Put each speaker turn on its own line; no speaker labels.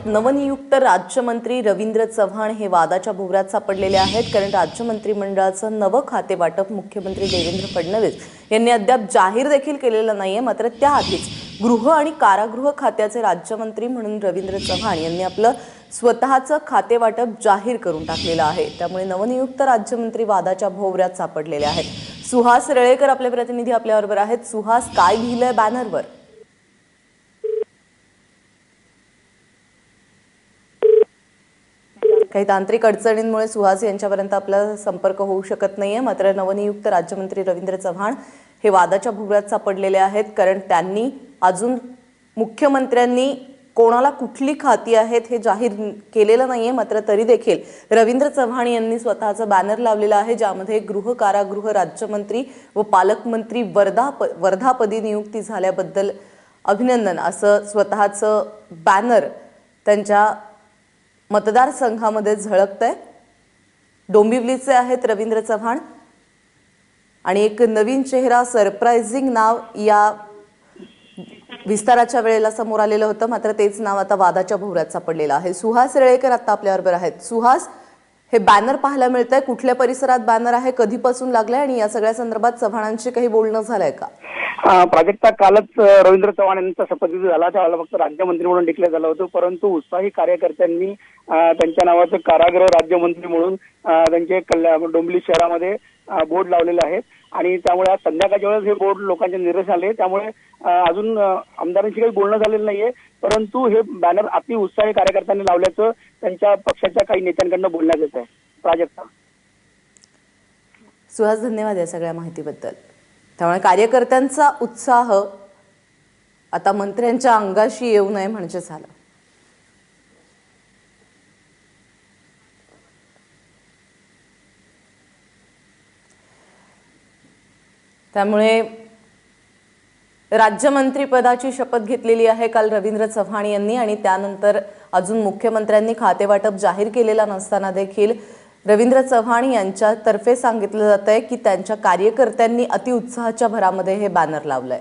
नवनियुक्त राज्यमंत्री रवींद्र चव्हाण हे वादाच्या भोवऱ्यात सापडलेले आहेत, कारण राज्य मंत्रिमंडळाचं नवं खाते वाटप मुख्यमंत्री देवेंद्र फडणवीस यांनी अद्याप जाहीर देखील केलेलं नाहीये। मात्र त्याआधीच गृह आणि कारागृह खात्याचे राज्यमंत्री म्हणून रवींद्र चव्हाण यांनी आपलं स्वतःचं खाते वाटप जाहीर करून टाकलेलं आहे। त्यामुळे नवनियुक्त राज्यमंत्री वादाच्या भोवऱ्यात सापडलेले आहेत। सुहास रेळेकर आपले प्रतिनिधी आपल्याबरोबर आहेत। सुहास, काय लिहिलंय बॅनरवर? काही तांत्रिक अडचणींमुळे सुहास यांच्यापर्यंत आपला संपर्क होऊ शकत नाहीये। मात्र नवनियुक्त राज्यमंत्री रवींद्र चव्हाण हे वादाच्या भोवऱ्यात सापडलेले आहेत, कारण त्यांनी अजून मुख्यमंत्र्यांनी कोणाला कुठली खाती आहेत हे जाहीर केलेलं नाहीये। मात्र तरी देखील रवींद्र चव्हाण यांनी स्वतःचं बॅनर लावलेलं आहे, ज्यामध्ये गृह कारागृह राज्यमंत्री व पालकमंत्री वर्धापदी नियुक्ती झाल्याबद्दल अभिनंदन असं स्वतःचं बॅनर त्यांच्या मतदारसंघामध्ये झळकतंय। डोंबिवलीचे आहेत रवींद्र चव्हाण आणि एक नवीन चेहरा, सरप्राइझिंग नाव या विस्ताराच्या वेळेला समोर आलेलं होतं। मात्र तेच नाव आता वादाच्या भोवऱ्यात सापडलेलं आहे। सुहास रेळेकर आता आपल्याबरोबर आहेत। सुहास, हे बॅनर पाहायला मिळतंय, कुठल्या परिसरात बॅनर आहे, कधीपासून लागलाय आणि या सगळ्या संदर्भात चव्हाणांशी काही बोलणं झालंय का?
प्राजक्ता, कालच रवींद्र चव्हाण यांचा शपथविधी झाला, त्यावेळेला फक्त राज्यमंत्री म्हणून डिक्लेअर झालं होतं, परंतु उत्साही कार्यकर्त्यांनी त्यांच्या नावाचं कारागृह राज्यमंत्री म्हणून त्यांचे डोंबिवली शहरामध्ये बोर्ड लावलेले आहेत आणि त्यामुळे आज संध्याकाळच्या वेळेस हे बोर्ड लोकांच्या निदर्शनास आले। त्यामुळे अजून आमदारांशी काही बोलणं झालेलं नाहीये, परंतु हे बॅनर अति उत्साही कार्यकर्त्यांनी लावल्याचं त्यांच्या पक्षाच्या काही नेत्यांकडून बोलण्यात येत आहे। प्राजक्ता,
सुहास, धन्यवाद या सगळ्या माहितीबद्दल। त्यामुळे कार्यकर्त्यांचा उत्साह आता मंत्र्यांच्या अंगाशी येऊ नये म्हणजे झालं। त्यामुळे राज्यमंत्रीपदाची शपथ घेतलेली आहे काल रवींद्र चव्हाण यांनी आणि त्यानंतर अजून मुख्यमंत्र्यांनी खातेवाटप जाहीर केलेला नसताना देखील रवींद्र चव्हाण यांच्यातर्फे सांगितलं जातंय की त्यांच्या कार्यकर्त्यांनी अतिउत्साहाच्या भरामध्ये हे बॅनर लावलंय।